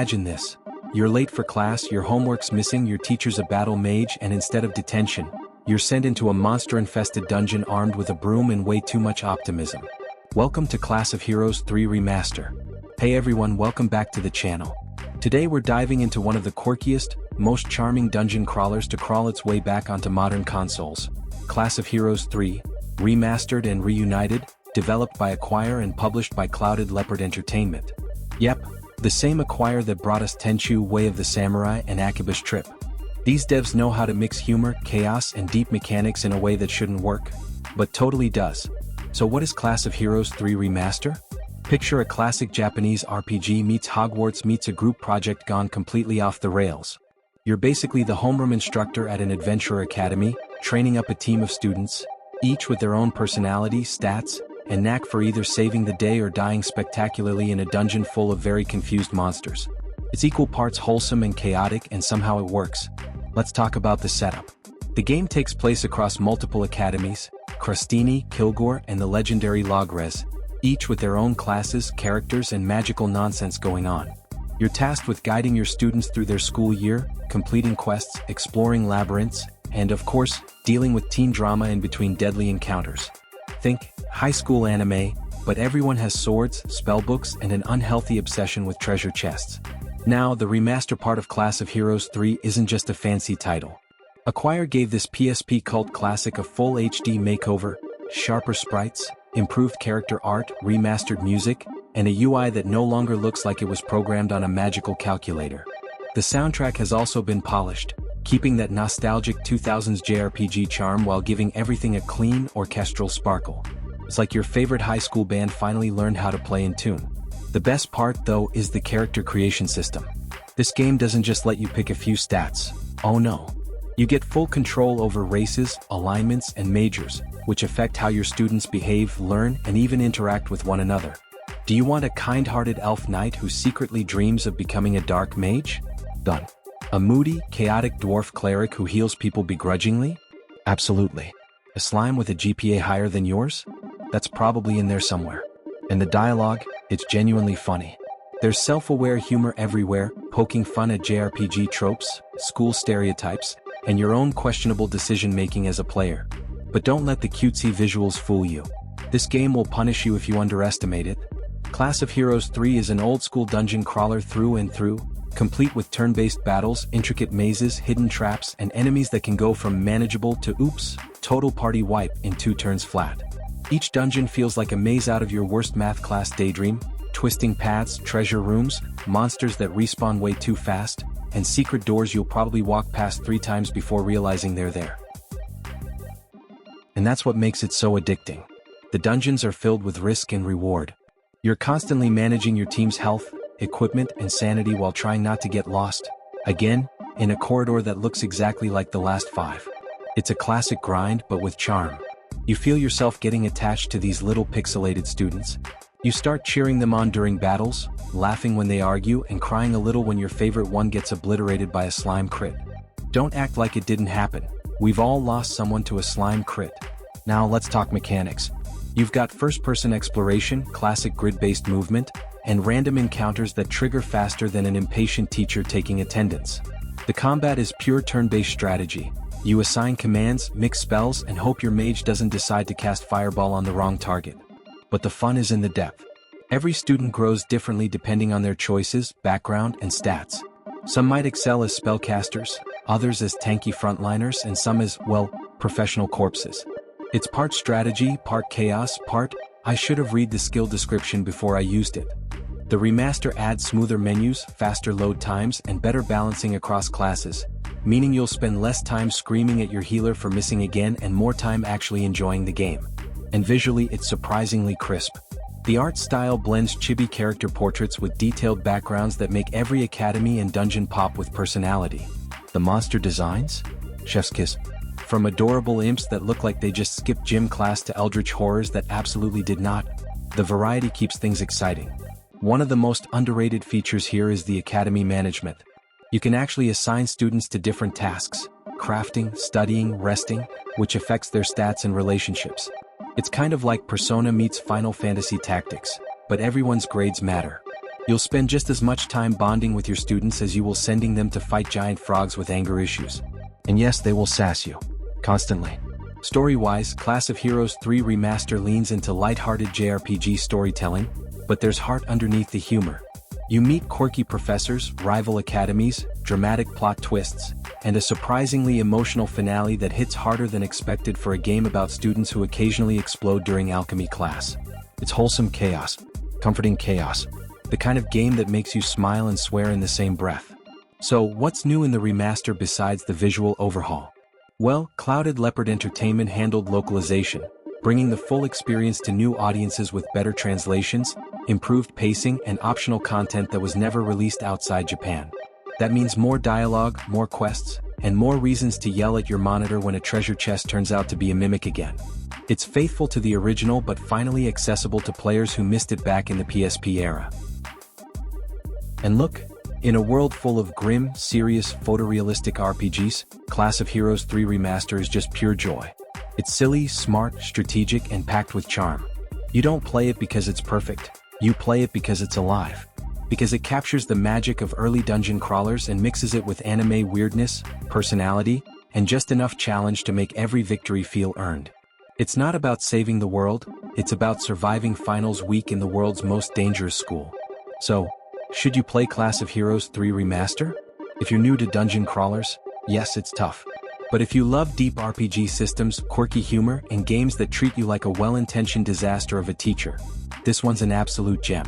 Imagine this. You're late for class, your homework's missing, your teacher's a battle mage, and instead of detention, you're sent into a monster-infested dungeon armed with a broom and way too much optimism. Welcome to Class of Heroes 3 Remaster. Hey everyone, welcome back to the channel. Today we're diving into one of the quirkiest, most charming dungeon crawlers to crawl its way back onto modern consoles. Class of Heroes 3, Remastered and Reunited, developed by Acquire and published by Clouded Leopard Entertainment. Yep, the same Acquire that brought us Tenchu, Way of the Samurai, and Akiba's Trip. These devs know how to mix humor, chaos, and deep mechanics in a way that shouldn't work, but totally does. So what is Class of Heroes 3 Remaster? Picture a classic Japanese RPG meets Hogwarts meets a group project gone completely off the rails. You're basically the homeroom instructor at an adventure academy, training up a team of students, each with their own personality, stats, and knack for either saving the day or dying spectacularly in a dungeon full of very confused monsters. It's equal parts wholesome and chaotic, and somehow it works. Let's talk about the setup. The game takes place across multiple academies, Crustini, Kilgore, and the legendary Logres, each with their own classes, characters, and magical nonsense going on. You're tasked with guiding your students through their school year, completing quests, exploring labyrinths, and of course, dealing with teen drama in between deadly encounters. Think high school anime, but everyone has swords, spellbooks, and an unhealthy obsession with treasure chests. Now, the remaster part of Class of Heroes 3 isn't just a fancy title. Acquire gave this PSP cult classic a full HD makeover, sharper sprites, improved character art, remastered music, and a UI that no longer looks like it was programmed on a magical calculator. The soundtrack has also been polished, keeping that nostalgic 2000s JRPG charm while giving everything a clean, orchestral sparkle. It's like your favorite high school band finally learned how to play in tune. The best part, though, is the character creation system. This game doesn't just let you pick a few stats. Oh no. You get full control over races, alignments, and majors, which affect how your students behave, learn, and even interact with one another. Do you want a kind-hearted elf knight who secretly dreams of becoming a dark mage? Done. A moody, chaotic dwarf cleric who heals people begrudgingly? Absolutely. A slime with a GPA higher than yours? That's probably in there somewhere. And the dialogue, it's genuinely funny. There's self-aware humor everywhere, poking fun at JRPG tropes, school stereotypes, and your own questionable decision-making as a player. But don't let the cutesy visuals fool you. This game will punish you if you underestimate it. Class of Heroes 3 is an old-school dungeon crawler through and through, complete with turn-based battles, intricate mazes, hidden traps, and enemies that can go from manageable to oops, total party wipe in 2 turns flat. Each dungeon feels like a maze out of your worst math class daydream, twisting paths, treasure rooms, monsters that respawn way too fast, and secret doors you'll probably walk past 3 times before realizing they're there. And that's what makes it so addicting. The dungeons are filled with risk and reward. You're constantly managing your team's health, equipment, and sanity while trying not to get lost, again, in a corridor that looks exactly like the last 5. It's a classic grind, but with charm. You feel yourself getting attached to these little pixelated students. You start cheering them on during battles, laughing when they argue, and crying a little when your favorite one gets obliterated by a slime crit. Don't act like it didn't happen. We've all lost someone to a slime crit. Now let's talk mechanics. You've got first-person exploration, classic grid-based movement, and random encounters that trigger faster than an impatient teacher taking attendance. The combat is pure turn-based strategy. You assign commands, mix spells, and hope your mage doesn't decide to cast Fireball on the wrong target. But the fun is in the depth. Every student grows differently depending on their choices, background, and stats. Some might excel as spellcasters, others as tanky frontliners, and some as, well, professional corpses. It's part strategy, part chaos, part, I should have read the skill description before I used it. The remaster adds smoother menus, faster load times, and better balancing across classes, meaning you'll spend less time screaming at your healer for missing again and more time actually enjoying the game. And visually, it's surprisingly crisp. The art style blends chibi character portraits with detailed backgrounds that make every academy and dungeon pop with personality. The monster designs? Chef's kiss. From adorable imps that look like they just skipped gym class to eldritch horrors that absolutely did not, the variety keeps things exciting. One of the most underrated features here is the academy management. You can actually assign students to different tasks, crafting, studying, resting, which affects their stats and relationships. It's kind of like Persona meets Final Fantasy Tactics, but everyone's grades matter. You'll spend just as much time bonding with your students as you will sending them to fight giant frogs with anger issues. And yes, they will sass you. Constantly. Story-wise, Class of Heroes 3 Remaster leans into light-hearted JRPG storytelling, but there's heart underneath the humor. You meet quirky professors, rival academies, dramatic plot twists, and a surprisingly emotional finale that hits harder than expected for a game about students who occasionally explode during alchemy class. It's wholesome chaos, comforting chaos, the kind of game that makes you smile and swear in the same breath. So, what's new in the remaster besides the visual overhaul? Well, Clouded Leopard Entertainment handled localization, bringing the full experience to new audiences with better translations, improved pacing, and optional content that was never released outside Japan. That means more dialogue, more quests, and more reasons to yell at your monitor when a treasure chest turns out to be a mimic again. It's faithful to the original but finally accessible to players who missed it back in the PSP era. And look, in a world full of grim, serious, photorealistic RPGs, Class of Heroes 3 Remaster is just pure joy. It's silly, smart, strategic, and packed with charm. You don't play it because it's perfect, you play it because it's alive. Because it captures the magic of early dungeon crawlers and mixes it with anime weirdness, personality, and just enough challenge to make every victory feel earned. It's not about saving the world, it's about surviving finals week in the world's most dangerous school. So, should you play Class of Heroes 3 Remaster? If you're new to dungeon crawlers, yes, it's tough. But if you love deep RPG systems, quirky humor, and games that treat you like a well-intentioned disaster of a teacher, this one's an absolute gem.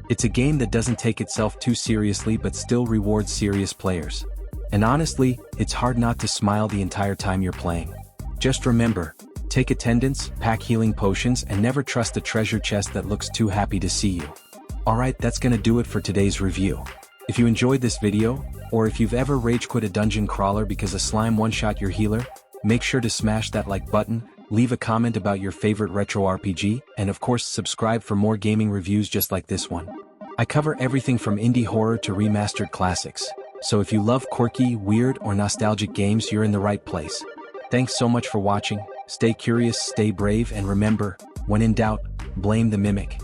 It's a game that doesn't take itself too seriously but still rewards serious players. And honestly, it's hard not to smile the entire time you're playing. Just remember, take attendance, pack healing potions, and never trust a treasure chest that looks too happy to see you. Alright, that's gonna do it for today's review. If you enjoyed this video, or if you've ever rage quit a dungeon crawler because a slime one-shot your healer, make sure to smash that like button, leave a comment about your favorite retro RPG, and of course subscribe for more gaming reviews just like this one. I cover everything from indie horror to remastered classics, so if you love quirky, weird, or nostalgic games, you're in the right place. Thanks so much for watching, stay curious, stay brave, and remember, when in doubt, blame the mimic.